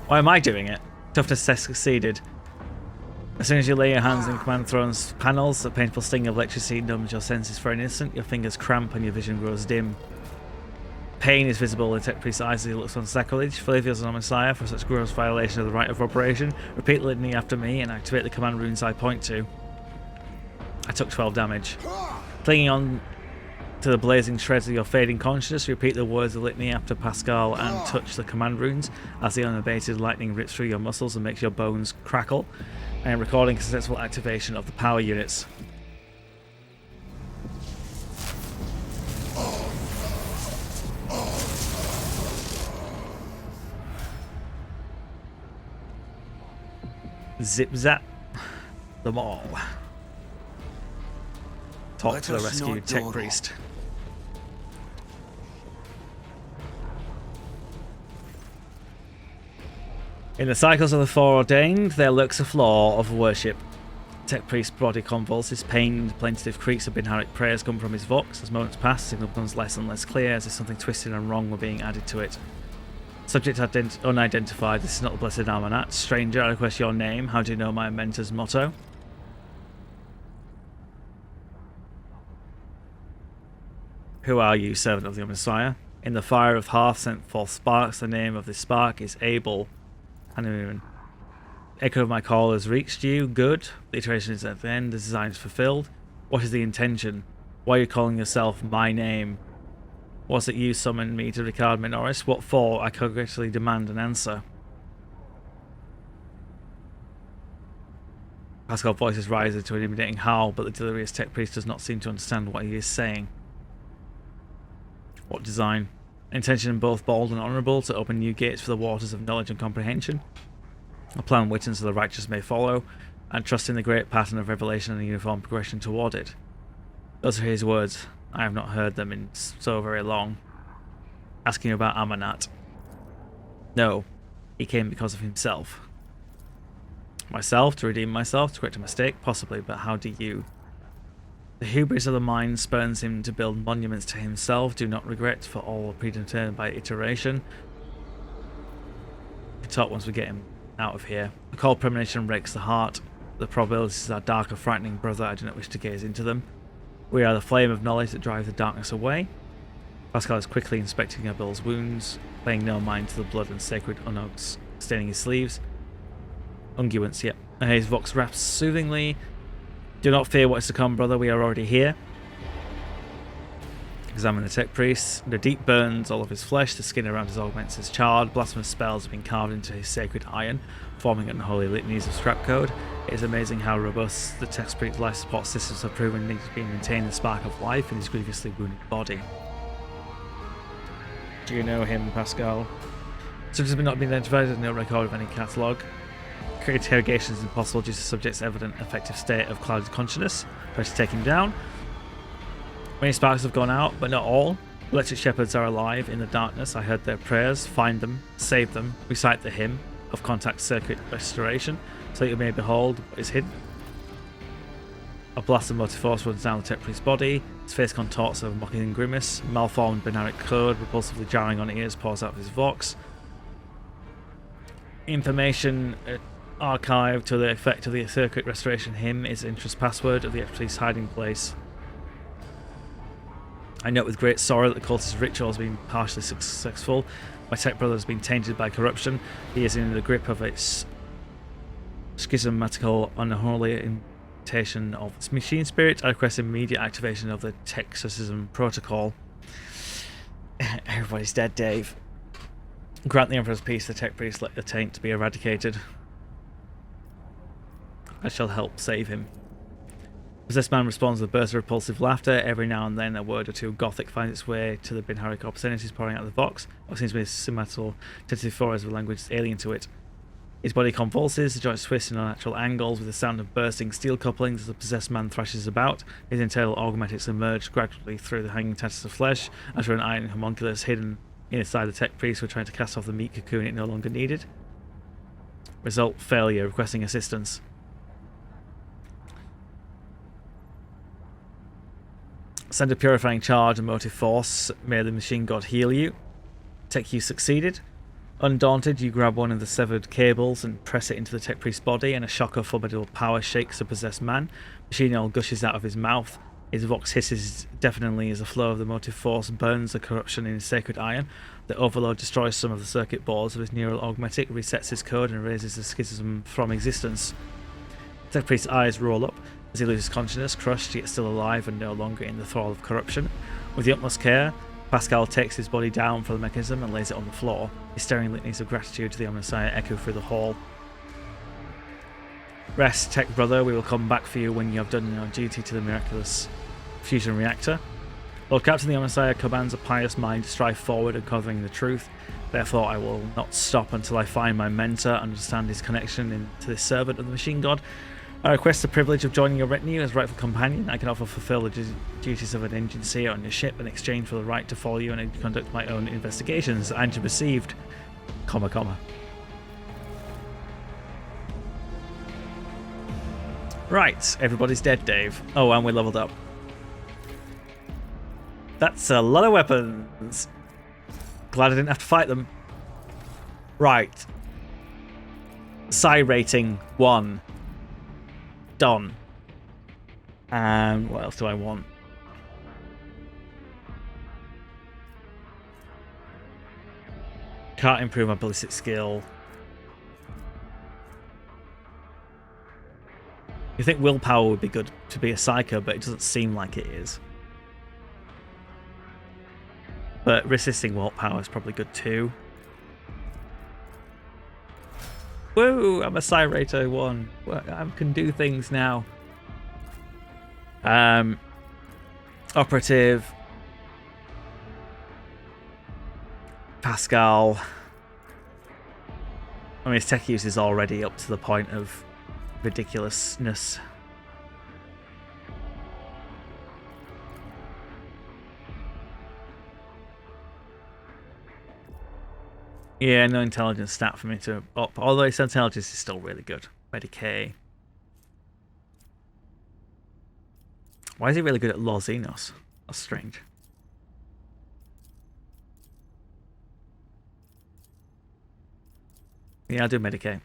Why am I doing it? Toughness test succeeded. As soon as you lay your hands in Command Throne's panels, a painful sting of electricity numbs your senses for an instant. Your fingers cramp and your vision grows dim. Pain is visible in Tech Priest's eyes as he looks on sacrilege. Fully feels on Messiah for such gross violation of the right of operation. Repeat the litany after me and activate the command runes I point to. I took 12 damage. Clinging on to the blazing shreds of your fading consciousness, repeat the words of the litany after Pascal and touch the command runes as the unabated lightning rips through your muscles and makes your bones crackle. I am recording successful activation of the power units. Zip zap them all. Talk to the rescued Tech Priest. In the cycles of the foreordained, there lurks a flaw of worship. Tech Priest's body convulses, pained, plaintive creaks of Binharic prayers come from his vox. As moments pass, the signal becomes less and less clear as if something twisted and wrong were being added to it. Subject unidentified, this is not the Blessed Amanat. Stranger, I request your name. How do you know my mentor's motto? Who are you, servant of the Messiah? In the fire of Hearth sent forth sparks. The name of this spark is Abel. Echo of my call has reached you. Good. The iteration is at the end. The design is fulfilled. What is the intention? Why are you calling yourself my name? Was it you summoned me to Ricard Minoris? What for? I congratulate demand an answer. Pascal's voice rises to an intimidating howl, but the delirious Tech Priest does not seem to understand what he is saying. What design? Intention both bold and honourable, to open new gates for the waters of knowledge and comprehension. A plan written so the righteous may follow, and trust in the great pattern of revelation and the uniform progression toward it. Those are his words. I have not heard them in so very long. Asking about Amanat. No, he came because of himself. Myself, to redeem myself, to correct a mistake, possibly, but how do you? The hubris of the mind spurns him to build monuments to himself. Do not regret, for all predetermined by iteration. We can talk once we get him out of here. The cold premonition breaks the heart. The probabilities are dark, a frightening brother. I do not wish to gaze into them. We are the flame of knowledge that drives the darkness away. Pascal is quickly inspecting Abel's wounds, paying no mind to the blood and sacred unogs staining his sleeves. Unguents, yep. His vox raps soothingly. Do not fear what is to come, brother. We are already here. Examine the Tech Priest. The deep burns all of his flesh. The skin around his augments is charred. Blasphemous spells have been carved into his sacred iron, forming unholy litanies of scrap code. It is amazing how robust the Tech Priest's life support systems have proven to be maintain the spark of life in his grievously wounded body. Do you know him, Pascal? Subjects have not been identified. There's no record of any catalogue. Interrogation is impossible due to the subject's evident affective state of clouded consciousness. Try to take him down. Many sparks have gone out, but not all. Electric shepherds are alive in the darkness. I heard their prayers. Find them, save them, recite the hymn of contact circuit restoration, so that you may behold what is hidden. A blast of motive force runs down the Tech Priest's body. His face contorts of a mocking grimace. Malformed binaric code, repulsively jarring on ears, pours out of his vox. Information archived to the effect of the circuit restoration hymn is interest password of the Priest's hiding place. I note with great sorrow that the cultist's ritual has been partially successful. My tech brother has been tainted by corruption. He is in the grip of its schismatical, unholy imitation of its machine spirit. I request immediate activation of the Texasism protocol. Everybody's dead, Dave. Grant the Emperor's peace, the Tech Priest, let the taint be eradicated. I shall help save him. Possessed man responds with a burst of repulsive laughter. Every now and then a word or two of Gothic finds its way to the Binharic obscenities pouring out of the vox. What seems to be a symmetrical tentative as a language alien to it. His body convulses, the joints twist in unnatural angles with the sound of bursting steel couplings as the possessed man thrashes about. His internal augmentics emerge gradually through the hanging tatters of flesh, as for an iron homunculus hidden inside the Tech Priest who are trying to cast off the meat cocoon it no longer needed. Result, failure, requesting assistance. Send a purifying charge and motive force. May the machine god heal you. Tech, you succeeded. Undaunted, you grab one of the severed cables and press it into the tech priest's body, and a shock of formidable power shakes the possessed man. Machine oil gushes out of his mouth. His vox hisses deafeningly as the flow of the motive force burns the corruption in his sacred iron. The overload destroys some of the circuit boards of his neural augmetic, resets his code, and raises the schism from existence. The tech priest's eyes roll up as he loses consciousness, crushed yet still alive and no longer in the thrall of corruption. With the utmost care, Pascal takes his body down from the mechanism and lays it on the floor. His staring litanies of gratitude to the Omnissiah echo through the hall. Rest, tech brother, we will come back for you when you have done your duty to the miraculous fusion reactor. Lord Captain, the Omnissiah commands a pious mind to strive forward uncovering the truth. Therefore I will not stop until I find my mentor, understand his connection to this servant of the machine god. I request the privilege of joining your retinue as rightful companion. I can offer fulfill the duties of an engine seer on your ship in exchange for the right to follow you and conduct my own investigations. And to received, comma, comma. Right, everybody's dead, Dave. Oh, and we leveled up. That's a lot of weapons. Glad I didn't have to fight them. Right. Psi rating 1. Done. And what else do I want? Can't improve my ballistic skill. You think willpower would be good to be a psycho, but it doesn't seem like it is. But resisting willpower is probably good too. Woo! I'm a Psi Rater 1. I can do things now. Operative. Pascal. I mean, his tech use is already up to the point of ridiculousness. Yeah, no intelligence stat for me to up. Although his intelligence is still really good. Medicae. Why is he really good at Los Enos? That's strange. Yeah, I'll do Medicae.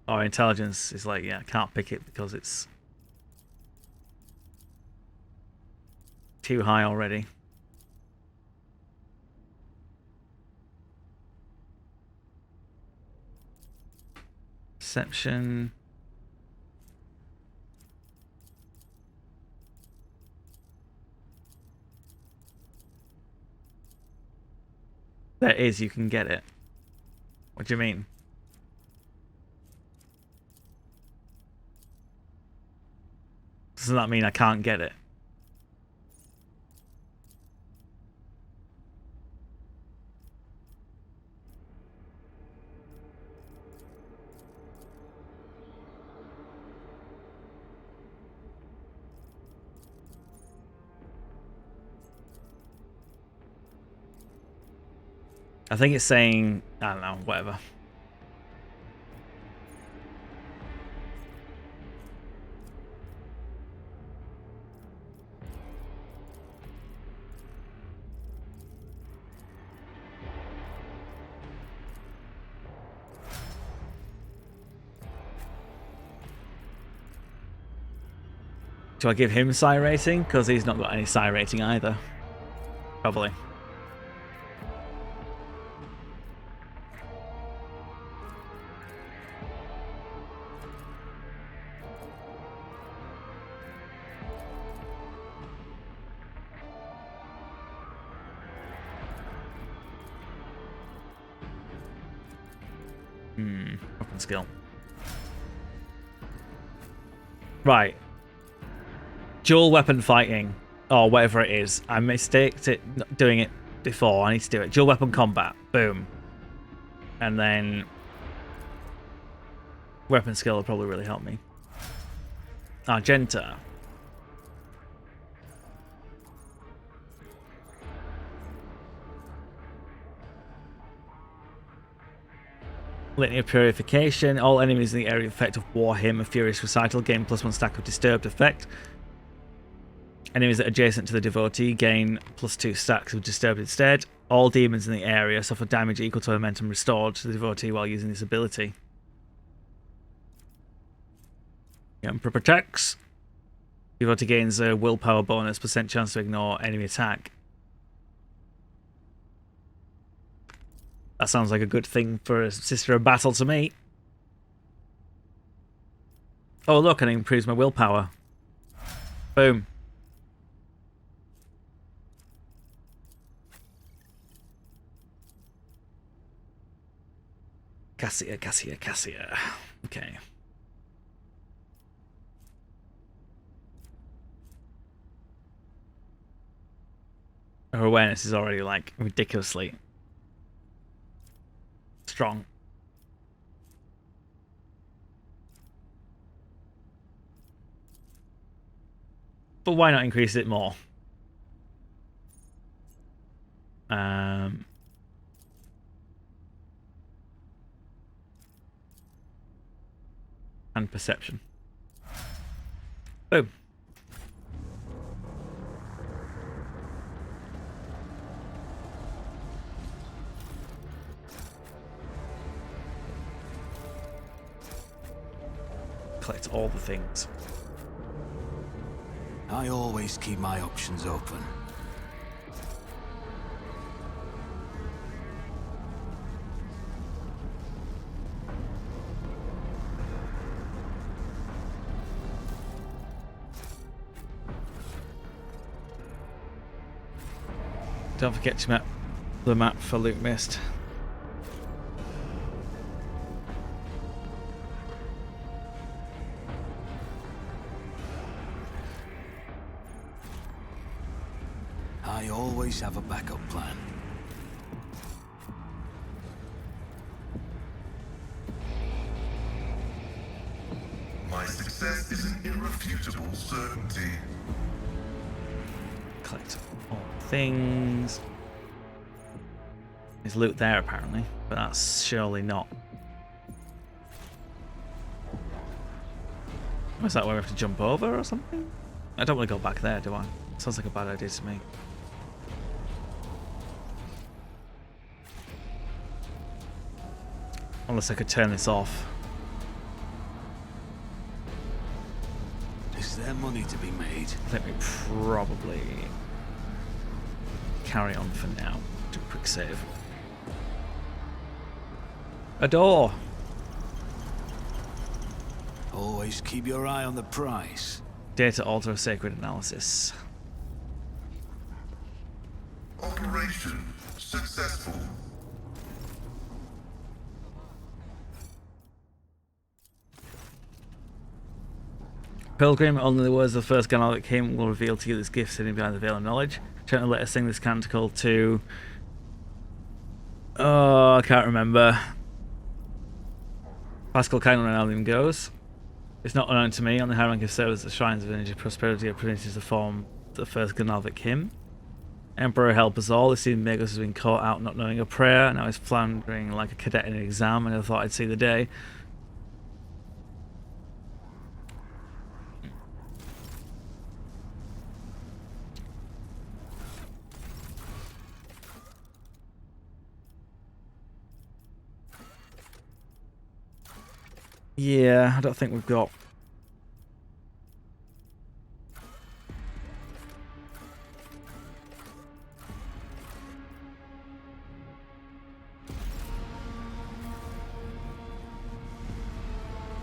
Oh, intelligence is like, yeah, I can't pick it because it's too high already. Perception. There is, you can get it. What do you mean? Doesn't that mean I can't get it? I think it's saying, I don't know, whatever. Do I give him Psi rating? Because he's not got any Psi rating either. Probably. Weapon skill. Right. Dual weapon fighting, or whatever it is. I mistaked it doing it before. I need to do it. Dual weapon combat. Boom. And then weapon skill will probably really help me. Argenta. Litany of Purification. All enemies in the area of effect of Warhammer Furious Recital gain +1 stack of Disturbed effect. Enemies that are adjacent to the devotee gain +2 stacks of Disturbed instead. All demons in the area suffer damage equal to momentum restored to the devotee while using this ability. The Emperor protects. Devotee gains a willpower bonus, % chance to ignore enemy attack. That sounds like a good thing for a Sister of Battle to me. Oh look, and it improves my willpower. Boom. Cassia. Okay. Her awareness is already, like, ridiculously strong. But why not increase it more? And perception. Boom. Collect all the things. I always keep my options open. Don't forget to map the map for loot mist. I always have a backup plan. My success is an irrefutable certainty. Collect all things. There's loot there apparently, but that's surely not. Was that where we have to jump over or something? I don't want to go back there, do I? Sounds like a bad idea to me. Unless I could turn this off. Is there money to be made? I think we probably carry on for now. Do a quick save. A door! Always keep your eye on the prize. Data alter sacred analysis. Operation successful. Pilgrim, only the words of the first Ganal that came will reveal to you this gift sitting behind the veil of knowledge. Trying to let us sing this canticle to... Oh, I can't remember. Pascal Kainan goes. It's not unknown to me. On the high rank of servers, the shrines of energy, prosperity, opportunities to form the first Ganalvic hymn. Emperor help us all. It seemed Magos has been caught out not knowing a prayer. Now he's floundering like a cadet in an exam, and I thought I'd see the day. Yeah, I don't think we've got...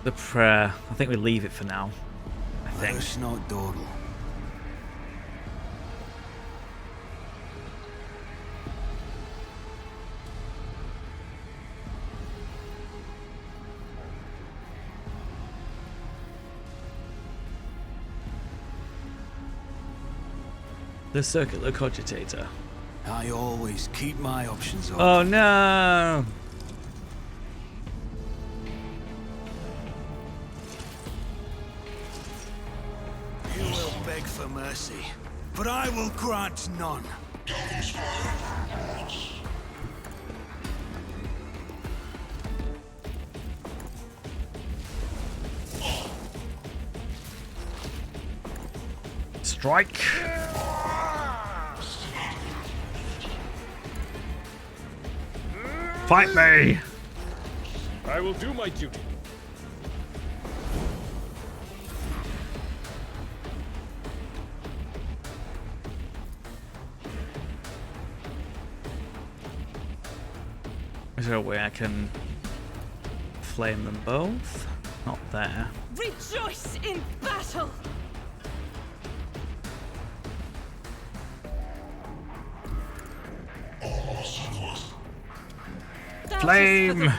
the prayer. I think we leave it for now. I think. Let us not dawdle. The circular cogitator. I always keep my options open. Oh no! You will beg for mercy, but I will grant none. Strike! Fight me! I will do my duty. Is there a way I can flame them both? Not there. Rejoice in battle! Flame!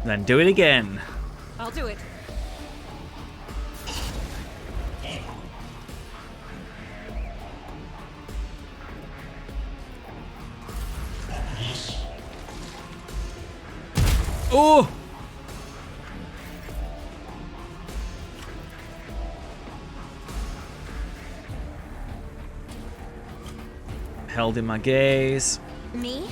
Then do it again. I'll do it. Oh! Held in my gaze. Me?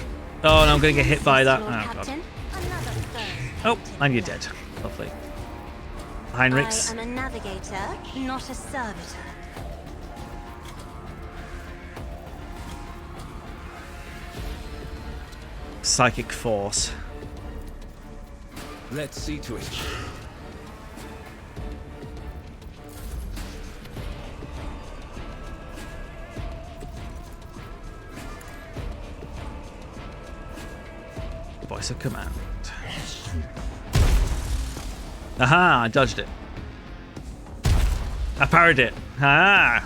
Oh, no, I'm gonna get hit by that. Lord Oh, God. Captain. Another thirst. Oh, and you're dead. Lovely. Heinrichs. I am a navigator, not a servitor. Psychic force. Let's see to it. Voice of command. Aha! I dodged it. I parried it. Ah!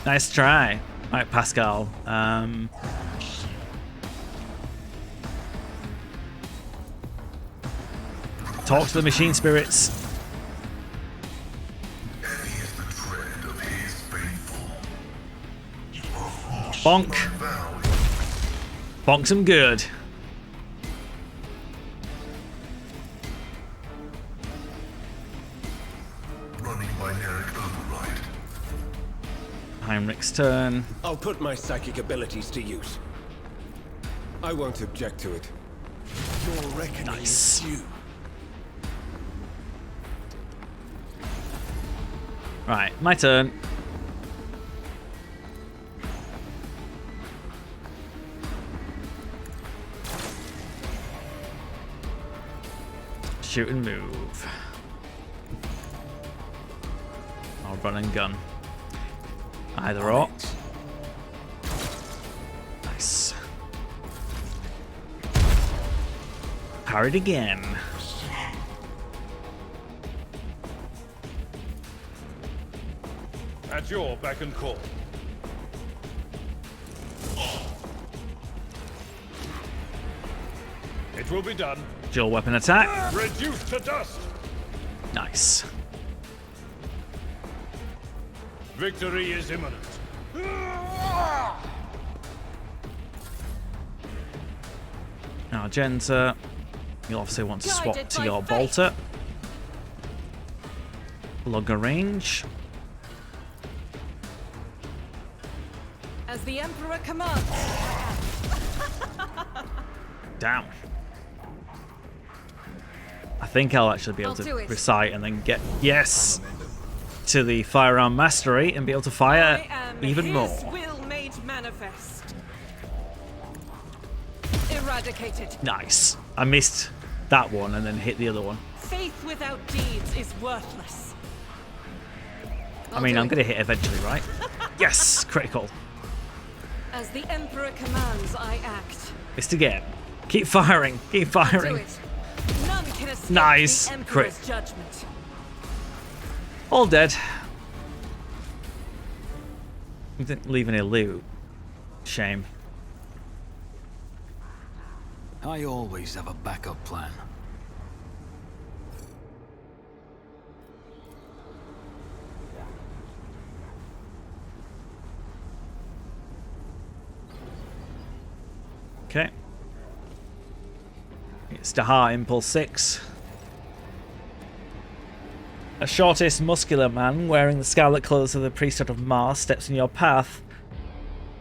Nice try. Right, Pascal. Talk to the machine spirits. Heavy is the tread of his faithful. Bonk. Vow Bonks them good. running binaric override. Heinrich's turn. I'll put my psychic abilities to use. I won't object to it. Your reckoning Nice. is due. Right, my turn. Shoot and move. Or run and gun. Either or. Nice. Parried again. At your beck and call. It will be done. Dual weapon attack. Reduced to dust. Nice. Victory is imminent. Argenta. You'll obviously want to swap Guided to by your fate. bolter. Longer range. As the Emperor commands. Down. I think I'll actually be able I'll do to it. recite and then get, yes, to the firearm mastery and be able to fire I am even his more. will made manifest. Eradicated. Nice. I missed that one and then hit the other one. Faith without deeds is worthless. I mean, I'm going to hit eventually, right? Yes, critical. As the Emperor commands, I act. Missed again. Keep firing. Keep Do firing. it. None can escape Nice. the Emperor's Crit. judgment. All dead. We didn't leave any loot. Shame. I always have a backup plan. Okay. It's Dahar Impulse 6. A shortest, muscular man wearing the scarlet clothes of the priesthood of Mars steps in your path.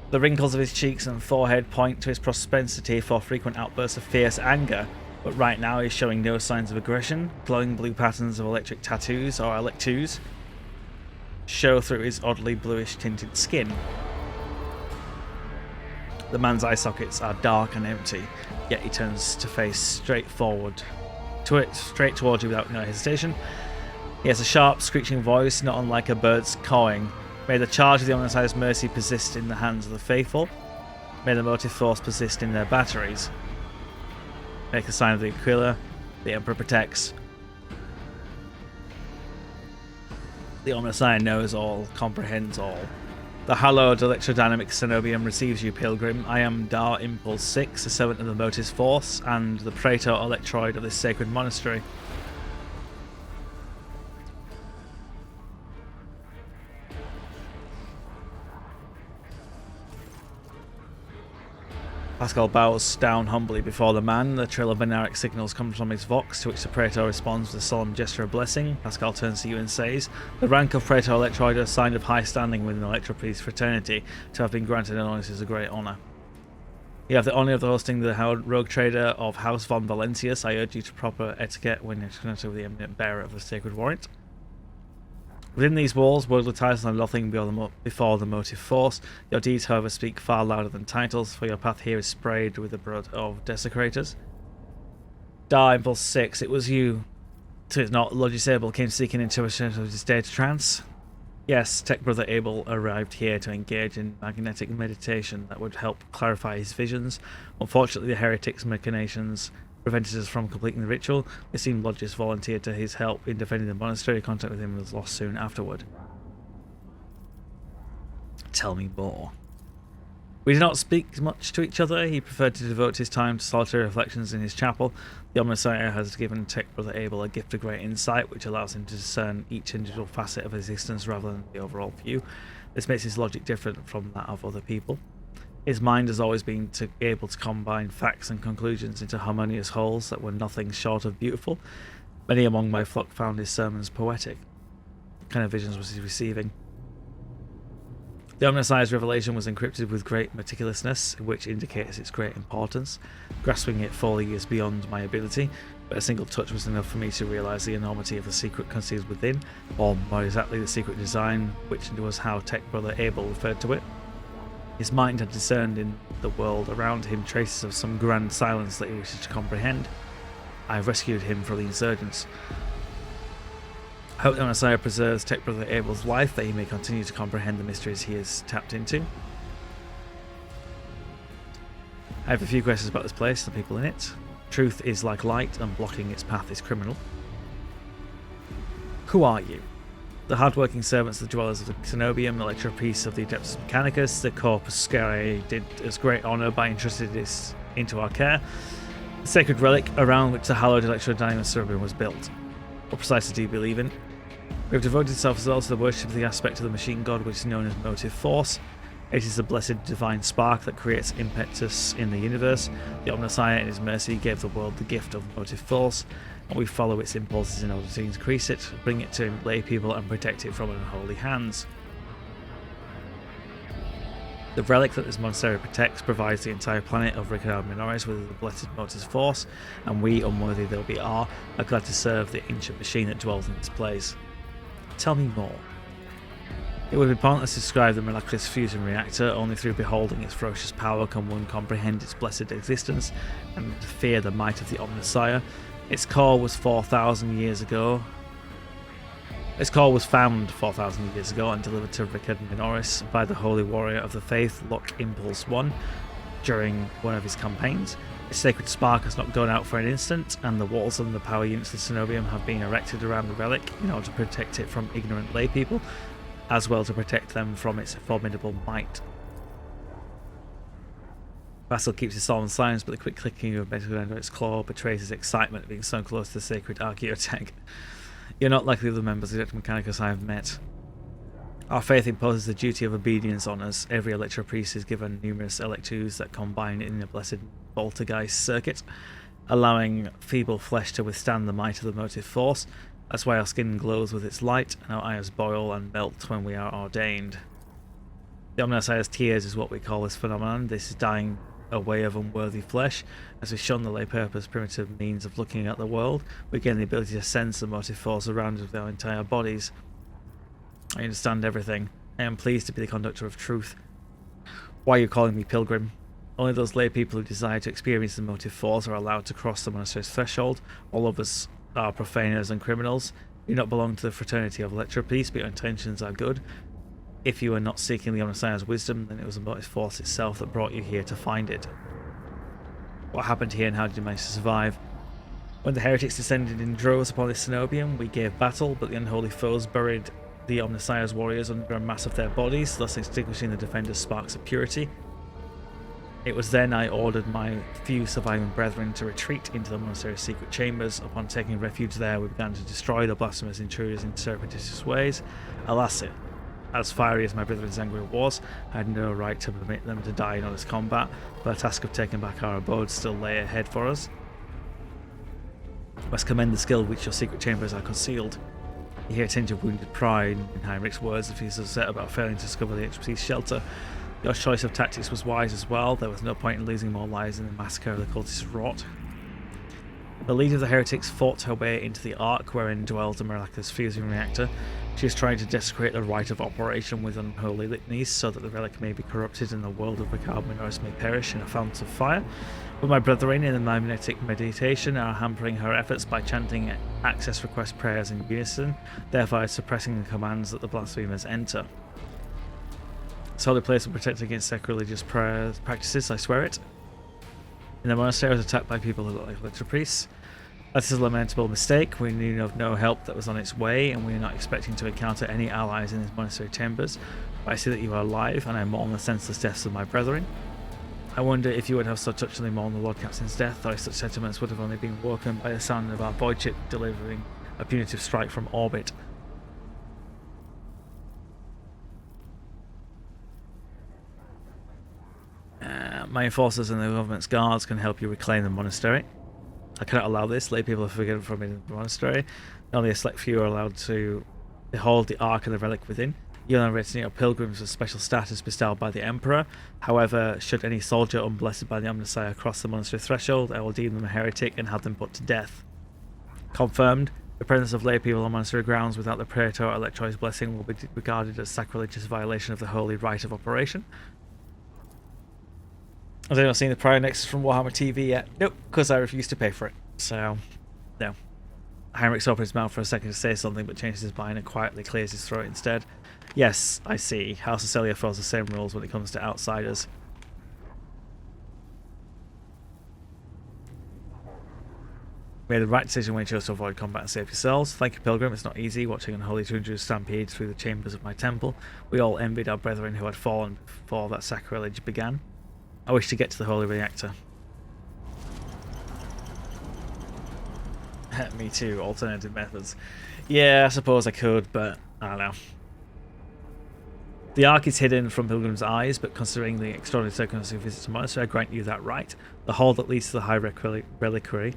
The wrinkles of his cheeks and forehead point to his propensity for frequent outbursts of fierce anger, but right now he's showing no signs of aggression. Glowing blue patterns of electric tattoos, or electoos, show through his oddly bluish tinted skin. The man's eye sockets are dark and empty, yet he turns to face straight towards you without no hesitation. He has a sharp, screeching voice, not unlike a bird's cawing. May the charge of the Omnissiah's mercy persist in the hands of the faithful. May the motive force persist in their batteries. Make the sign of the Aquila. The Emperor protects. The Omnissiah knows all, comprehends all. The hallowed electrodynamic cenobium receives you, pilgrim. I am Dar Impulse 6, a servant of the motive force, and the praetor electroid of this sacred monastery. Pascal bows down humbly before the man. The trill of Venaric signals comes from his vox, to which the Praetor responds with a solemn gesture of blessing. Pascal turns to you and says, "The rank of Praetor Electroid is a sign of high standing within the Electropriest fraternity. To have been granted an honor is a great honor. You have the honor of hosting the rogue trader of House von Valentius. I urge you to proper etiquette when interacting with the eminent bearer of the sacred warrant. Within these walls, worldly titles are nothing before the motive force. Your deeds, however, speak far louder than titles, for your path here is sprayed with the blood of desecrators." Dar Impulse 6, it was you. So it's not Lord Disable came seeking into a state of data trance? Yes, Tech Brother Abel arrived here to engage in magnetic meditation that would help clarify his visions. Unfortunately, the heretic's machinations prevented us from completing the ritual. It seemed Lodges volunteered to his help in defending the monastery. Contact with him was lost soon afterward. Tell me more. We did not speak much to each other. He preferred to devote his time to solitary reflections in his chapel. The Omnissiah has given Tech Brother Abel a gift of great insight, which allows him to discern each individual facet of existence rather than the overall view. This makes his logic different from that of other people. His mind has always been able to combine facts and conclusions into harmonious wholes that were nothing short of beautiful. Many among my flock found his sermons poetic. What kind of visions was he receiving? The Omnissiah's revelation was encrypted with great meticulousness, which indicates its great importance. Grasping it fully is beyond my ability, but a single touch was enough for me to realise the enormity of the secret concealed within, or more exactly the secret design, which was how Tech Brother Abel referred to it. His mind had discerned in the world around him traces of some grand silence that he wished to comprehend. I have rescued him from the insurgents. I hope the Messiah preserves Tech Brother Abel's life, that he may continue to comprehend the mysteries he has tapped into. I have a few questions about this place and the people in it. Truth is like light, and blocking its path is criminal. Who are you? The hard-working servants of the dwellers of the Cenobium, Electropiece of the Adeptus Mechanicus, the Corpus Scare did us great honour by entrusting this into our care. The sacred relic around which the hallowed Electrodynamic Cerebrum was built. What precisely do you believe in? We have devoted ourselves as well to the worship of the aspect of the machine god which is known as motive force. It is the blessed divine spark that creates impetus in the universe. The Omnissiah in his mercy gave the world the gift of motive force, and we follow its impulses in order to increase it, bring it to lay people, and protect it from unholy hands. The relic that this monastery protects provides the entire planet of Ricardo Minoris with the blessed motive force, and we, unworthy though we are glad to serve the ancient machine that dwells in this place. Tell me more. It would be pointless to describe the miraculous fusion reactor. Only through beholding its ferocious power can one comprehend its blessed existence and fear the might of the Omnissiah. Its core was 4,000 years ago. Its core was found 4,000 years ago and delivered to Rickard Minoris by the holy warrior of the faith, Lock Impulse 1, during one of his campaigns. Its sacred spark has not gone out for an instant, and the walls and the power units of the Cenobium have been erected around the relic in order to protect it from ignorant laypeople, as well to protect them from its formidable might. Vassal keeps his solemn silence, but the quick clicking of metal under its claw betrays his excitement at being so close to the sacred archaeotech. You're not like the other members of the Adeptus Mechanicus I have met. Our faith imposes the duty of obedience on us. Every Electropriest is given numerous electus that combine in a blessed Poltergeist circuit, allowing feeble flesh to withstand the might of the motive force. That's why our skin glows with its light, and our eyes boil and melt when we are ordained. The Omnissiah's tears is what we call this phenomenon. This is dying away of unworthy flesh. As we shun the lay purpose primitive means of looking at the world, we gain the ability to sense the motive force around us with our entire bodies. I understand everything. I am pleased to be the conductor of truth. Why are you calling me pilgrim? Only those lay people who desire to experience the motive force are allowed to cross the monastery's threshold. All of us are profaners and criminals. You do not belong to the fraternity of Electropeace, but your intentions are good. If you are not seeking the Omnissiah's wisdom, then it was the motive force itself that brought you here to find it. What happened here and how did you manage to survive? When the heretics descended in droves upon this cenobium, we gave battle, but the unholy foes buried the Omnissiah's warriors under a mass of their bodies, thus extinguishing the defenders' sparks of purity. It was then I ordered my few surviving brethren to retreat into the monastery's secret chambers. Upon taking refuge there, we began to destroy the blasphemous intruders in surreptitious ways. Alas, as fiery as my brethren's anger was, I had no right to permit them to die in honest combat, but the task of taking back our abode still lay ahead for us. I must commend the skill which your secret chambers are concealed. You hear a tinge of wounded pride in Heinrich's words if he's upset about failing to discover the expertise shelter. Your choice of tactics was wise as well. There was no point in losing more lives in the massacre the cultists wrought. The leader of the heretics fought her way into the Ark wherein dwells the miraculous fusion reactor. She is trying to desecrate the rite of operation with unholy litanies so that the relic may be corrupted and the world of macabre minors may perish in a fount of fire. But my brethren in the mimetic meditation are hampering her efforts by chanting access request prayers in unison, thereby suppressing the commands that the blasphemers enter. This holy place will protect against sacrilegious practices, I swear it. In the monastery I was attacked by people who look like little priests. That is a lamentable mistake. We knew of no help that was on its way, and we are not expecting to encounter any allies in these monastery chambers. But I see that you are alive, and I mourn the senseless deaths of my brethren. I wonder if you would have so touchingly mourned the Lord Captain's death, though such sentiments would have only been woken by the sound of our void ship delivering a punitive strike from orbit. My enforcers and the government's guards can help you reclaim the monastery. I cannot allow this. Lay people are forbidden from in the monastery. Only a select few are allowed to behold the Ark and the relic within. You and the retinue of pilgrims with special status bestowed by the Emperor. However, should any soldier unblessed by the Omnissiah cross the monastery threshold, I will deem them a heretic and have them put to death. Confirmed. The presence of lay people on monastery grounds without the Praetor or Electroi's blessing will be regarded as sacrilegious violation of the holy rite of operation. Has anyone seen the Prior Nexus from Warhammer TV yet? Nope, because I refused to pay for it. So, no. Heinrich's opened his mouth for a second to say something, but changes his mind and quietly clears his throat instead. Yes, I see. House of Celia follows the same rules when it comes to outsiders. We made the right decision when we chose to avoid combat and save yourselves. Thank you, Pilgrim. It's not easy watching unholy Tundra's stampede through the chambers of my temple. We all envied our brethren who had fallen before that sacrilege began. I wish to get to the holy reactor. Me too, alternative methods. Yeah, I suppose I could, but I don't know. The Ark is hidden from Pilgrim's eyes, but considering the extraordinary circumstances of visit to monastery, I grant you that right. The hall that leads to the high reliquary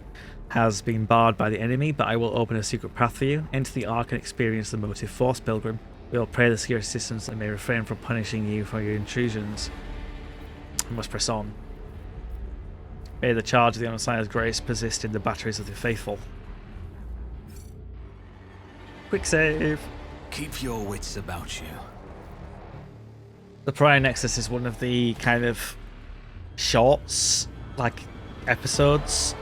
has been barred by the enemy, but I will open a secret path for you. Enter the Ark and experience the motive force, Pilgrim. We will pray the security systems and may refrain from punishing you for your intrusions. We must press on. May the charge of the Omnissiah's grace persist in the batteries of the faithful. Quick save! Keep your wits about you. The Prior Nexus is one of the kind of shorts, like episodes,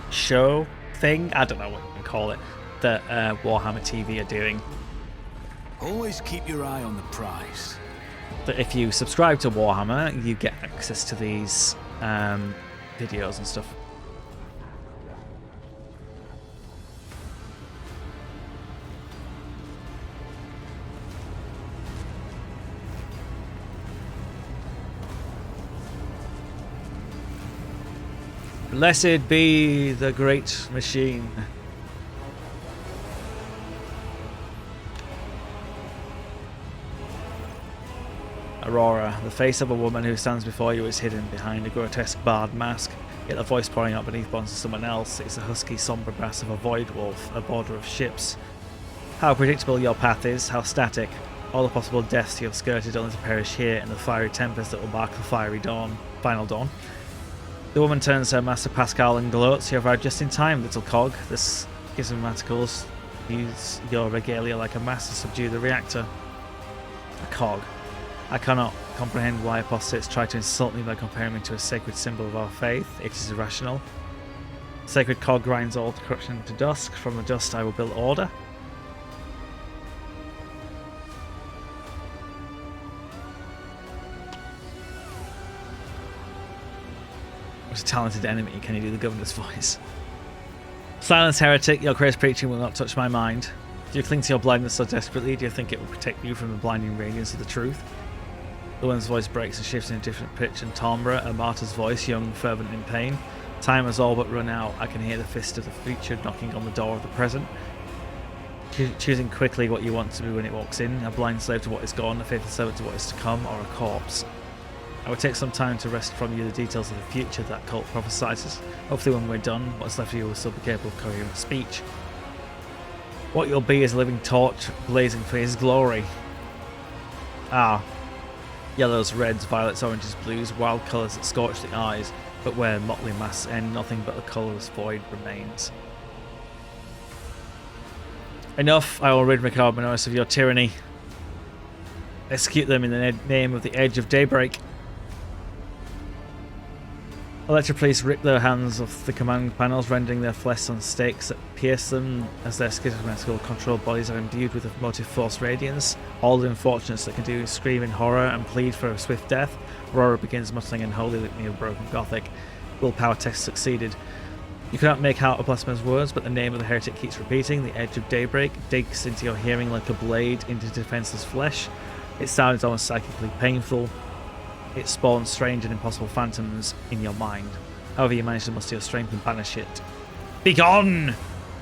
show thing, I don't know what you can call it, that Warhammer TV are doing. Always keep your eye on the prize. That if you subscribe to Warhammer, you get access to these videos and stuff. Blessed be the great machine. Aurora, the face of a woman who stands before you is hidden behind a grotesque barred mask, yet the voice pouring out beneath bonds to someone else is the husky, somber brass of a void wolf, a border of ships. How predictable your path is, how static. All the possible deaths you have skirted only to perish here in the fiery tempest that will mark the fiery dawn, final dawn. The woman turns to her master Pascal and gloats. You arrived just in time, little cog. This schismaticals use your regalia like a master to subdue the reactor. A cog. I cannot comprehend why apostates try to insult me by comparing me to a sacred symbol of our faith. It is irrational. Sacred cog grinds all corruption to dust. From the dust I will build order. What's a talented enemy? Can you do the governor's voice? Silence, heretic. Your crazed preaching will not touch my mind. Do you cling to your blindness so desperately? Do you think it will protect you from the blinding radiance of the truth? The woman's voice breaks and shifts in a different pitch and timbre, a martyr's voice, young, fervent in pain. Time has all but run out. I can hear the fist of the future knocking on the door of the present. Choosing quickly what you want to be when it walks in, a blind slave to what is gone, a faithful servant to what is to come, or a corpse. I will take some time to wrest from you the details of the future that cult prophesizes. Hopefully when we're done, what's left of you will still be capable of coherent speech. What you'll be is a living torch blazing for his glory. Ah. Yellows, reds, violets, oranges, blues, wild colours that scorch the eyes, but where motley masses end, nothing but the colourless void remains. Enough, I will rid Minoris of your tyranny. Execute them in the name of the Edge of Daybreak. Electroplates rip their hands off the command panels, rendering their flesh on stakes that pierce them as their schismatical controlled bodies are imbued with a motive force radiance. All the unfortunates that can do is scream in horror and plead for a swift death. Aurora begins muttering in holy litany of broken Gothic. Willpower test succeeded. You cannot make out a blasphemer's words, but the name of the heretic keeps repeating. The Edge of Daybreak digs into your hearing like a blade into defenseless flesh. It sounds almost psychically painful. It spawns strange and impossible phantoms in your mind. However, you manage to muster your strength and banish it. Begone,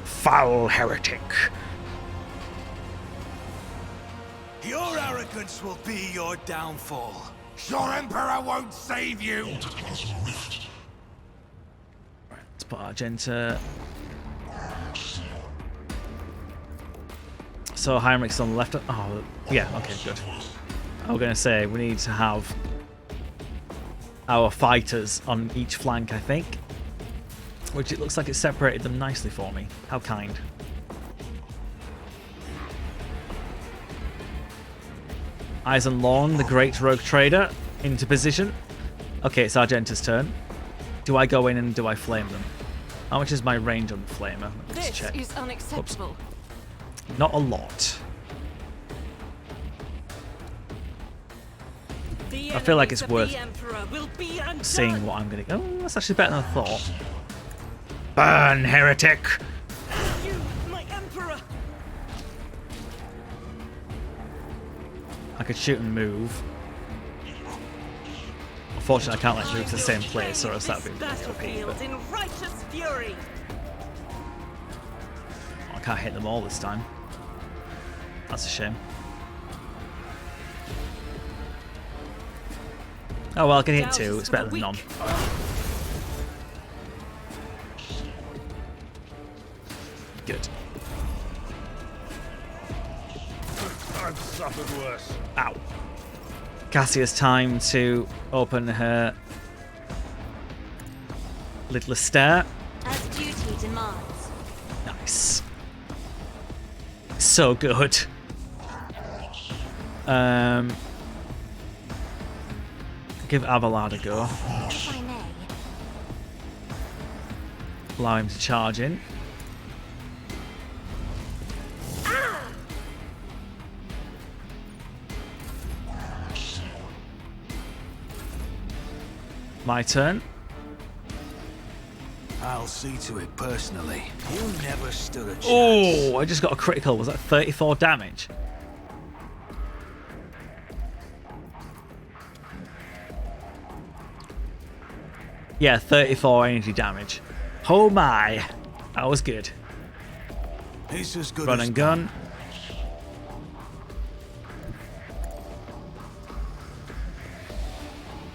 foul heretic! Your arrogance will be your downfall. Your Emperor won't save you! Let's put Argenta. So Heinrich's on the left. Oh, yeah, okay, good. I was going to say, we need to have our fighters on each flank, I think. Which it looks like it separated them nicely for me. How kind. Eisenlorn, the great rogue trader, into position. Okay, it's Argenta's turn. Do I go in and do I flame them? How much is my range on the flamer? Let's This check. is unacceptable. Oops. Not a lot. I feel like it's worth seeing what I'm going to... Oh, that's actually better than I thought. Burn, heretic! You, my emperor! I could shoot and move. Unfortunately, I can't like move to the same place, or else that would be really OP. But in righteous fury. I can't hit them all this time. That's a shame. Oh well, I can hit two. It's better than none. Good. I've suffered worse. Ow. Cassia's time to open her little stair. As duty demands. Nice. So good. Give Abelard a go. If I may. Allow him to charge in. My turn. I'll see to it personally. You never stood a chance. Oh, I just got a critical. Was that 34 damage? Yeah, 34 energy damage. Oh my. That was good. It's as good Run as and gun.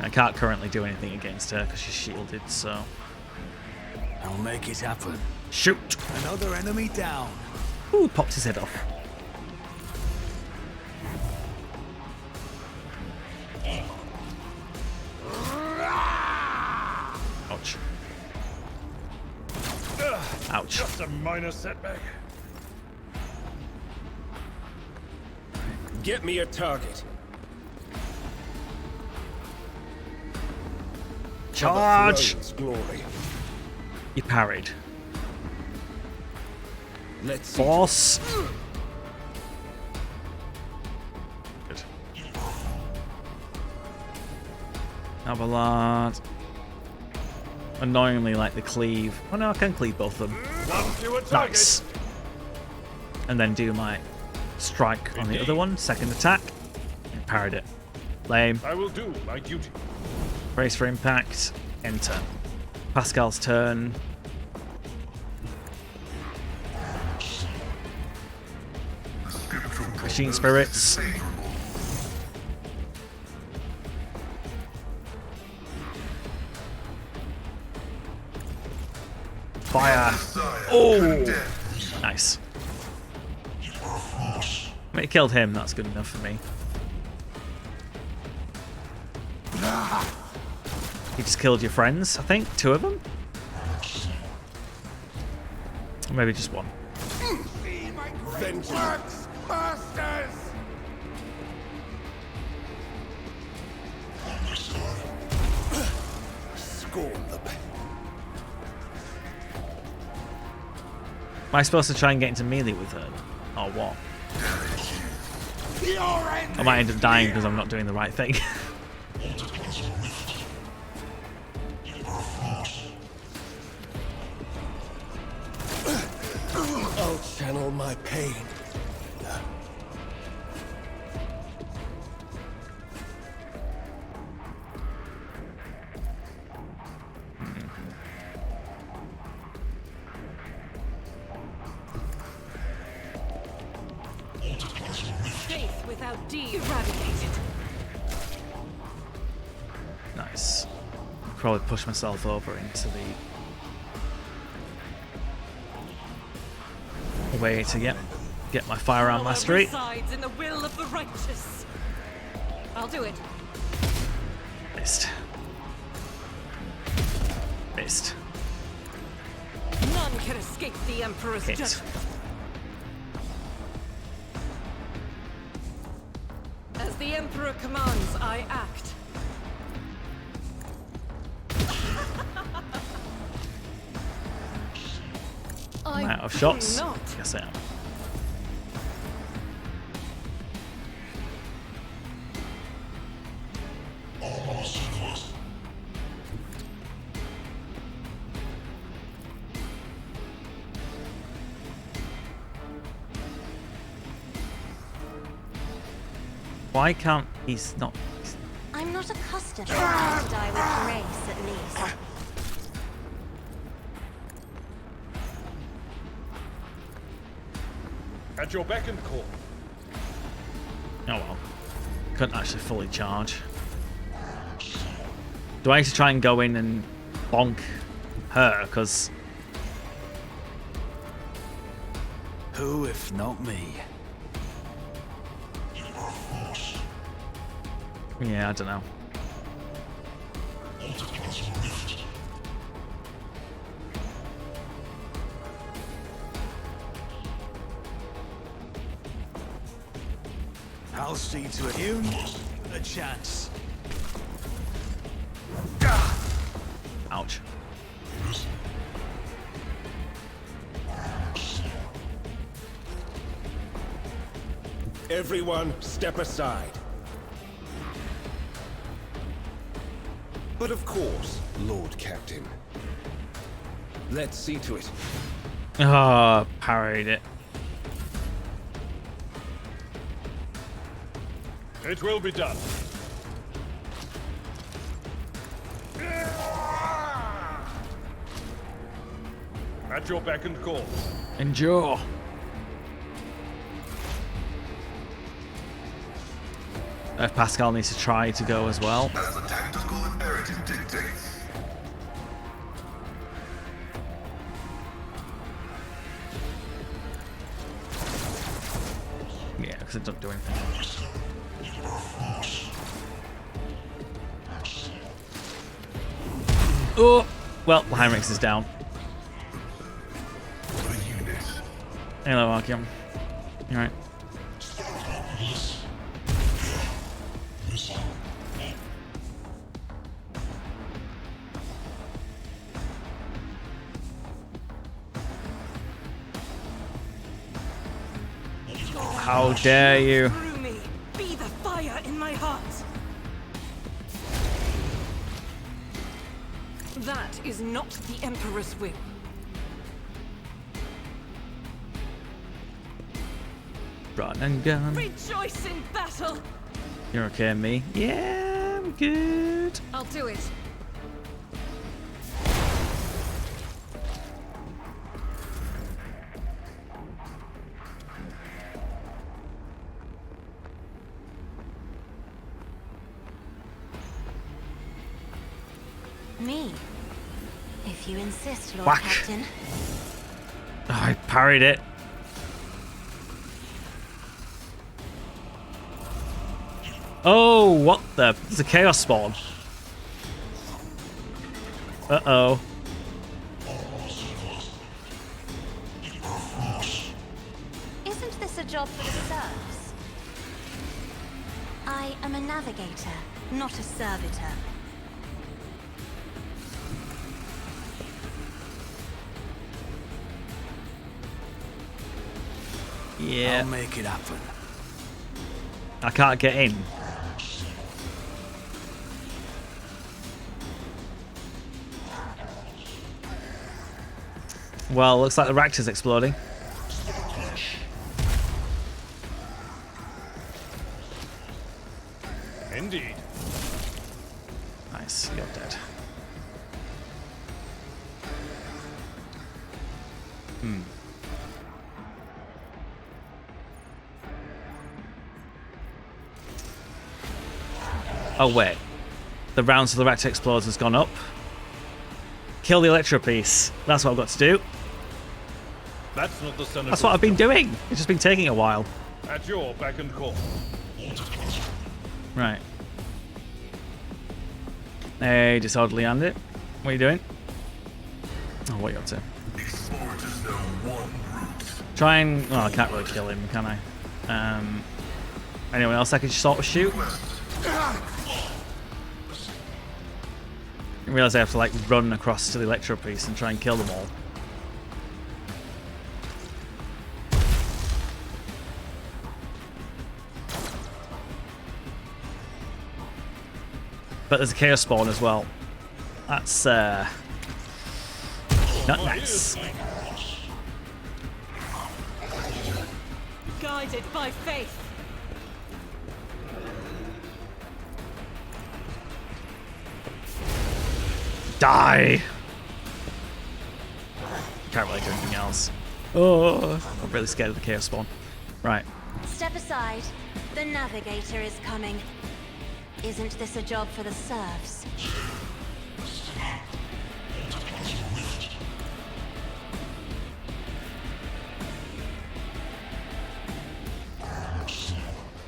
I can't currently do anything against her because she's shielded, so... I'll make it happen. Shoot! Another enemy down. Ooh, popped his head off. Ouch. Just a minor setback. Get me a target. Charge! For the throne's glory. You parried. Let's see. Boss! Good. Abelard. Annoyingly like the cleave. Oh no, I can cleave both of them. One fewer target. Nice. And then do my strike on the other one. Second attack. And parried it. Lame. I will do my duty. Brace for impact. Enter. Pascal's turn. Machine spirits. Fire. Oh, nice. I mean, it killed him. That's good enough for me. You just killed your friends, I think. 2 of them? Or maybe just 1. See my great Vengeance. works, masters! Scorn the pain. Am I supposed to try and get into melee with her? Or what? I might end up dying because I'm not doing the right thing. I'll channel my pain. Faith without deed eradicated. Nice. Probably push myself over into the way to get my firearm Power mastery. resides in the will of the righteous. I'll do it. Missed. Missed. None can escape the Emperor's Hit. judgment. As the Emperor commands, I act. I'm I out of shots. do not. Yes, I am. Why can't he's not? I'm not accustomed to die with grace, at least. At your beck and call. Oh well. Couldn't actually fully charge. Do I need to try and go in and bonk her? Because Who if not me? yeah, I don't know. I'll see to it. You a chance. Ouch. Everyone, step aside. But of course, Lord Captain. Let's see to it. Ah, parried it. It will be done. At your beck and call. Endure. Pascal needs to try to go as well. As the tactical imperative dictates. Yeah, because it doesn't do anything. Oh, well, Heinrichs is down. Hello, Archeon. Alright. How dare you? Through me, be the fire in my heart. That is not the Emperor's will. Run and gun. Rejoice in battle. You're okay, me? Yeah, I'm good. I'll do it. Me? If you insist, Lord Whack. Captain. Oh, I parried it. Oh, what the? It's a chaos spawn. Uh-oh. Isn't this a job for the serfs? I am a navigator, not a servitor. Yeah. I'll make it happen. I can't get in. Well, looks like the reactor's exploding. Indeed. Nice, you're dead. Oh wait, the rounds of the reactor explodes has gone up. Kill the electro piece. That's what I've got to do. That's not the son of That's what I've been doing. It's just been taking a while. At your beck and call. Right. Hey, disorderly hand it. What are you doing? Oh, what are you up to? Explorers know one route. Try and... Oh, I can't really kill him, can I? Anyone else I can sort of shoot? I realise I have to like run across to the electro piece and try and kill them all. But there's a chaos spawn as well. That's not nice. Guided by faith. Die! Can't really do anything else. Oh, I'm really scared of the chaos spawn. Right. Step aside. The navigator is coming. Isn't this a job for the serfs?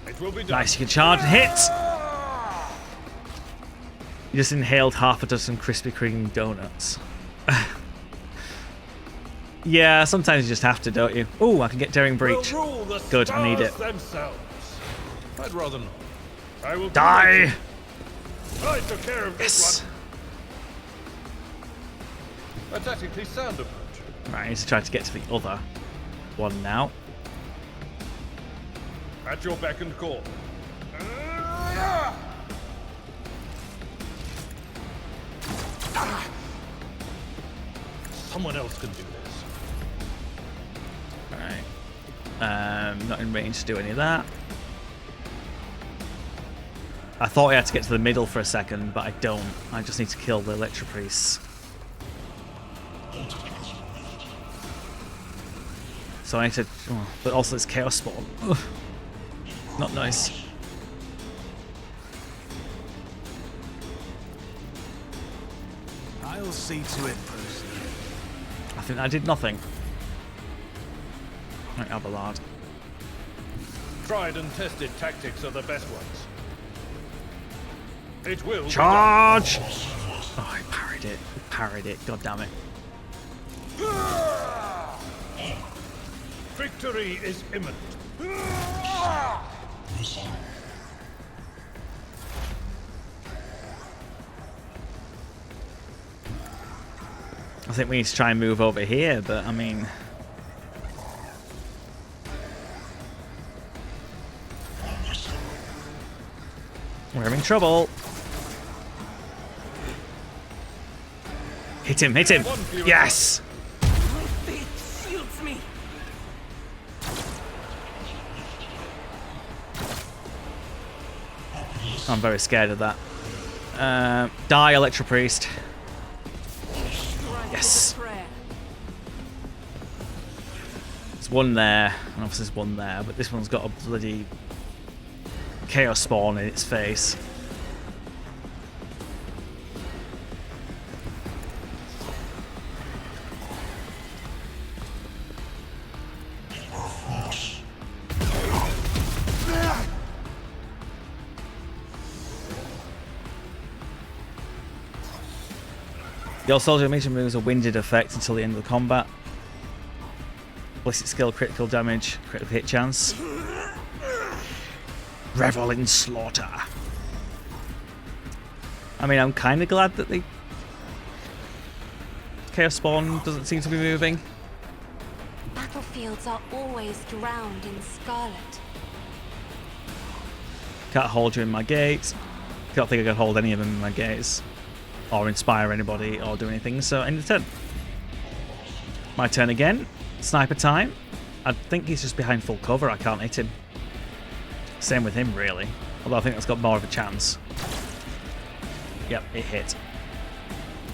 It will be done. Nice, you can charge and hit! You just inhaled half a dozen Krispy Kreme donuts. Yeah, sometimes you just have to, don't you? Oh, I can get Daring Breach. Will rule the Good, I need it. stars themselves. I'd rather not. I will Die! I took care of this Yes! one. A tactically sound approach. Right, I need to try to get to the other one now. At your beck and call. Someone else can do this. Alright. Not in range to do any of that. I thought I had to get to the middle for a second, but I don't. I just need to kill the electro priest. So I need to... Oh, but also it's chaos spawn. Ugh. Not nice. I'll see to it, Bruce. I think I did nothing. Right, Abelard. Tried and tested tactics are the best ones. It will. Charge! Oh, I parried it. I parried it. God damn it. Victory is imminent. I think we need to try and move over here, but I mean... we're having trouble. Hit him, hit him! Yes! My faith shields me. I'm very scared of that. Die, Electro Priest. Yes. There's one there, and obviously there's one there, but this one's got a bloody Chaos Spawn in its face. Your soldier mission moves a winded effect until the end of the combat. Ballistic skill, critical damage, critical hit chance. Revel in slaughter. I mean, I'm kind of glad that the Chaos Spawn doesn't seem to be moving. Battlefields are always drowned in scarlet. Can't hold you in my gates. Don't think I can hold any of them in my gates. Or inspire anybody or do anything, so end of turn. My turn again. Sniper time. I think he's just behind full cover, I can't hit him. Same with him, really. Although I think that's got more of a chance. Yep, it hit.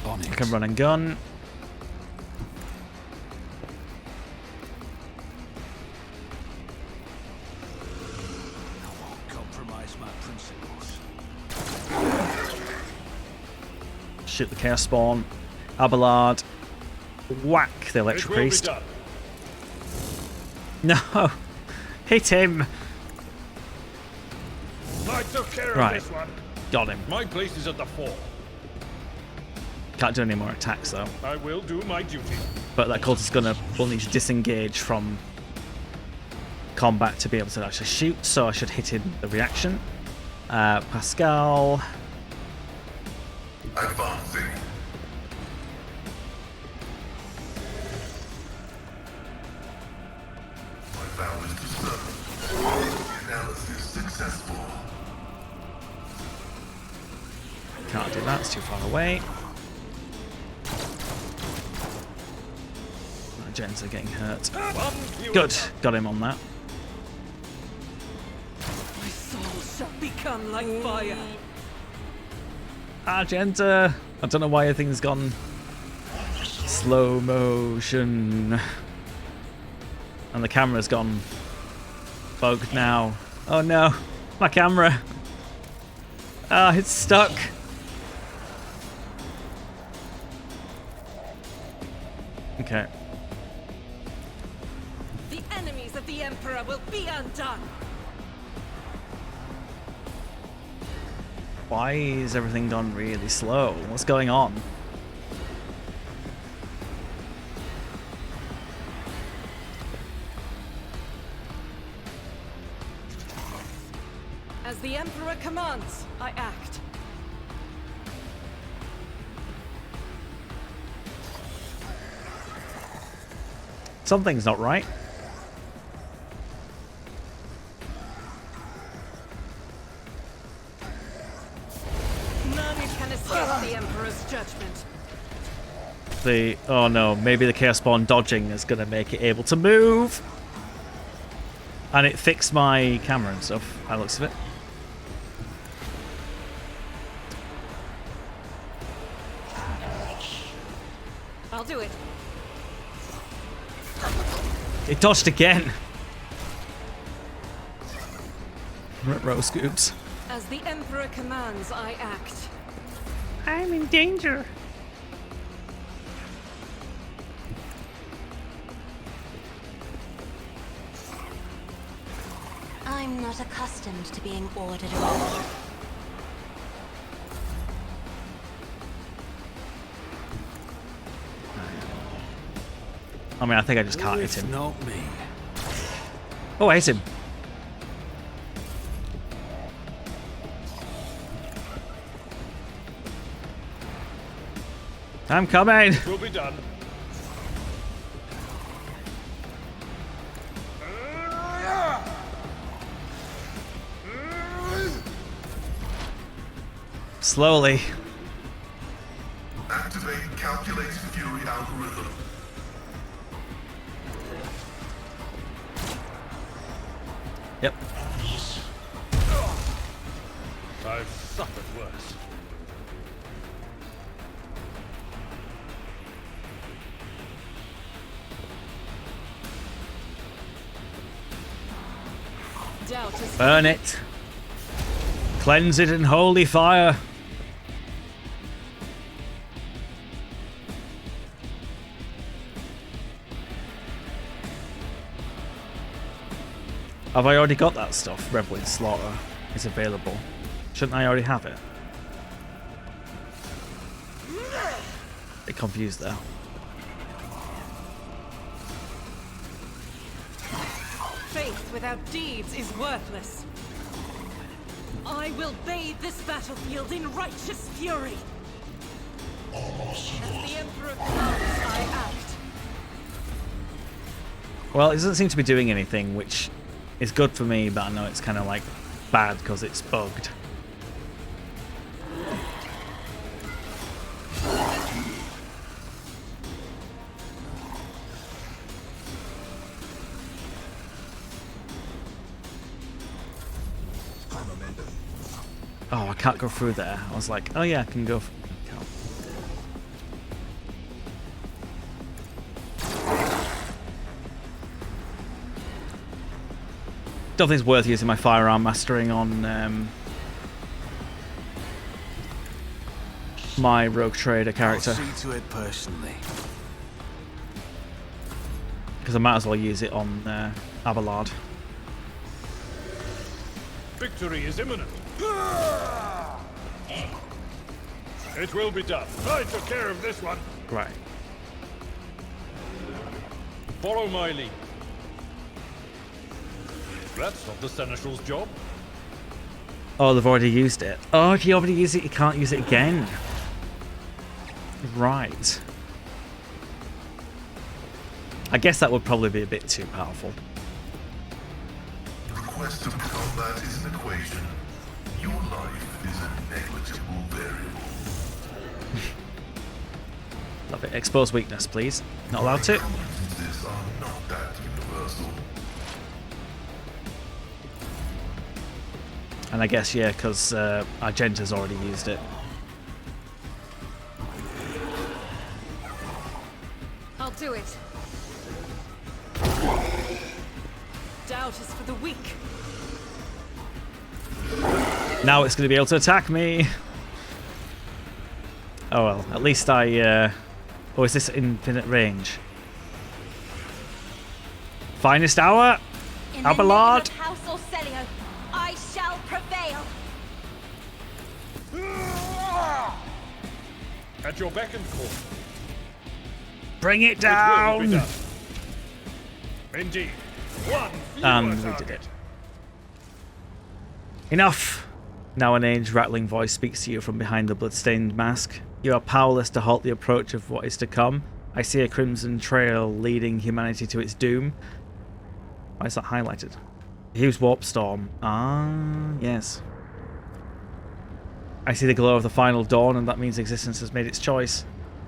I can run and gun. I won't compromise my principles. Shoot the Chaos Spawn. Abelard. Whack the Electro Priest. No! Hit him! I took care Right. of this one. Got him. My place is at the fore. Can't do any more attacks though. I will do my duty. But that cultist will need to disengage from combat to be able to actually shoot, so I should hit in the reaction. Pascal. Advancing. My vow is to serve. Analysis successful. Can't do that, it's too far away. My gens are getting hurt. Good, got him on that. My soul shall become like fire. Argenta! I don't know why everything's gone slow motion. And the camera's gone bugged now. Oh no, my camera. Ah, it's stuck. Okay. The enemies of the Emperor will be undone. Why is everything gone really slow? What's going on? As the Emperor commands, I act. Something's not right. None can escape the Emperor's judgment. Oh no, maybe the Chaos Spawn dodging is going to make it able to move. And it fixed my camera and stuff, by the looks of it. I'll do it. It dodged again. Row scoops. As the Emperor commands, I act. I'm in danger. I'm not accustomed to being ordered around. I mean, I think I just can't hit him. Not me. Oh, I hit him. I'm coming. Will be done. Slowly. Activate calculate fury algorithm. Yep. I've suffered worse. Doubt is Burn it. Cleanse it in holy fire. Have I already got that stuff? Revelin Slaughter is available. Shouldn't I already have it? Bit confused there. faith without deeds is worthless. I will bathe this battlefield in righteous fury. As the Emperor commands, I act. Well, it doesn't seem to be doing anything, which is good for me, but I know it's kind of like bad because it's bugged. Oh, I can't go through there. I was like, oh yeah, I can go. Don't think it's worth using my firearm mastering on my rogue trader character, I'll see to it personally. because I might as well use it on Abelard. Victory is imminent. It will be done. I took care of this one. Right. Follow my lead. That's not the Seneschal's job. Oh, they've already used it. Oh, if you already use it, you can't use it again. Right. I guess that would probably be a bit too powerful. The quest of combat is an equation. Your life is a negligible variable. Love it. Expose weakness, please. Not allowed to. Coincidences are not that universal. And I guess, yeah, because Argenta's already used it. I'll do it. Doubt is for the weak. Now it's going to be able to attack me. Oh well, at least I... Oh, is this infinite range? Finest hour? In the name Abelard? of House Orselio, I shall prevail. At your beck and call. Bring it It will be down! done. Indeed. One fewer And we target. did it. Enough! Now an aged rattling voice speaks to you from behind the bloodstained mask. You are powerless to halt the approach of what is to come. I see a crimson trail leading humanity to its doom. Why is that highlighted? Huge warp storm. Ah, yes. I see the glow of the final dawn, and that means existence has made its choice.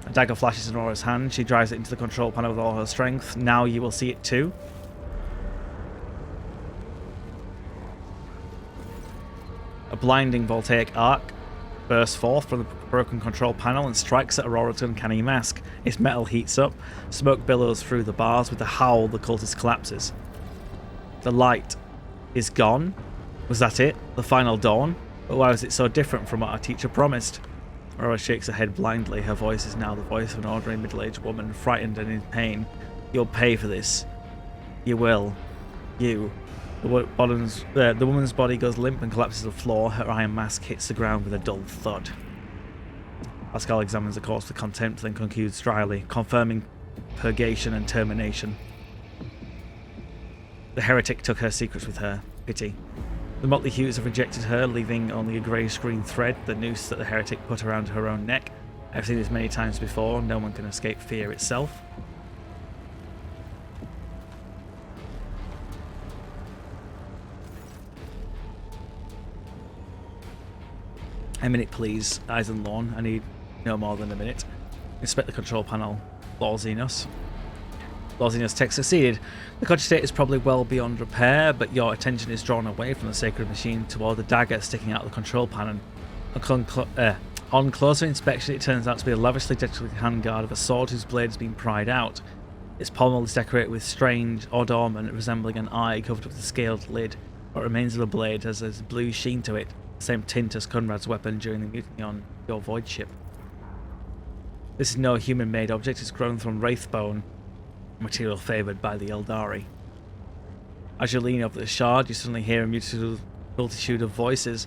A dagger flashes in Aura's hand. She drives it into the control panel with all her strength. Now you will see it too. A blinding voltaic arc bursts forth from the broken control panel and strikes at Aurora's uncanny mask. Its metal heats up. Smoke billows through the bars. With a howl, the cultist collapses. The light is gone. Was that it? The final dawn? But why was it so different from what our teacher promised? Aurora shakes her head blindly. Her voice is now the voice of an ordinary middle-aged woman, frightened and in pain. You'll pay for this. You will. You. The woman's body goes limp and collapses to the floor. Her iron mask hits the ground with a dull thud. Pascal examines the cause for contempt, then concludes dryly, confirming purgation and termination. The heretic took her secrets with her. Pity. The motley hues have rejected her, leaving only a greyish-green thread, the noose that the heretic put around her own neck. I've seen this many times before. No one can escape fear itself. A minute, please, Eisenlorn. I need no more than a minute. Inspect the control panel. Lawsiness. Lawsiness text succeeded. The cogitate is probably well beyond repair, but your attention is drawn away from the sacred machine toward the dagger sticking out of the control panel. On closer inspection, it turns out to be a lavishly decorated handguard of a sword whose blade has been pried out. Its pommel is decorated with strange ornament resembling an eye covered with a scaled lid. What remains of the blade has a blue sheen to it, the same tint as Conrad's weapon during the mutiny on your void ship. This is no human-made object, it's grown from wraithbone, material favoured by the Eldari. As you lean over the shard, you suddenly hear a multitude of voices.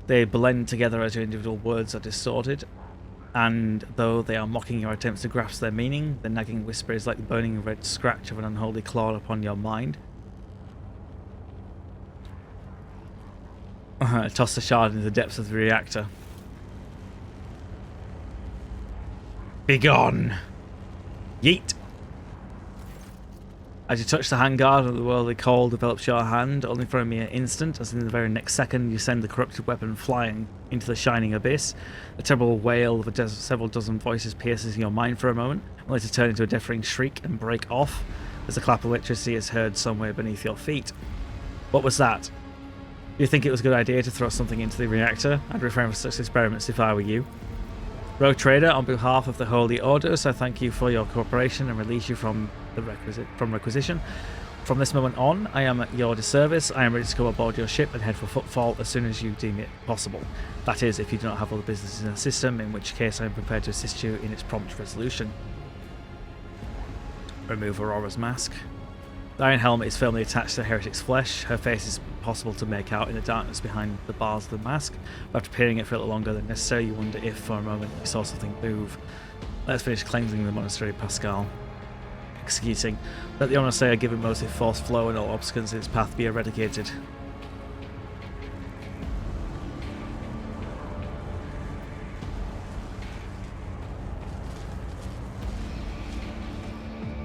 They blend together as your individual words are distorted, and though they are mocking your attempts to grasp their meaning, the nagging whisper is like the burning red scratch of an unholy claw upon your mind. Toss the shard into the depths of the reactor. Begone! Yeet! As you touch the handguard, the worldly cold develops your hand, only for a mere instant, as in the very next second you send the corrupted weapon flying into the shining abyss. A terrible wail of several dozen voices pierces your mind for a moment, only to turn into a deafening shriek and break off, as a clap of electricity is heard somewhere beneath your feet. What was that? Do you think it was a good idea to throw something into the reactor? I'd refrain from such experiments if I were you. Rogue Trader, on behalf of the Holy Orders, I thank you for your cooperation and release you from requisition. From this moment on, I am at your service. I am ready to go aboard your ship and head for Footfall as soon as you deem it possible. That is, if you do not have other businesses in the system, in which case I am prepared to assist you in its prompt resolution. Remove Aurora's mask. The iron helmet is firmly attached to the heretic's flesh. Her face is impossible to make out in the darkness behind the bars of the mask. But after peering it for a little longer than necessary, you wonder if, for a moment, you saw something move. Let's finish cleansing the monastery, Pascal. Executing. Let the Honour say a given motive force flow and all obstacles in its path be eradicated.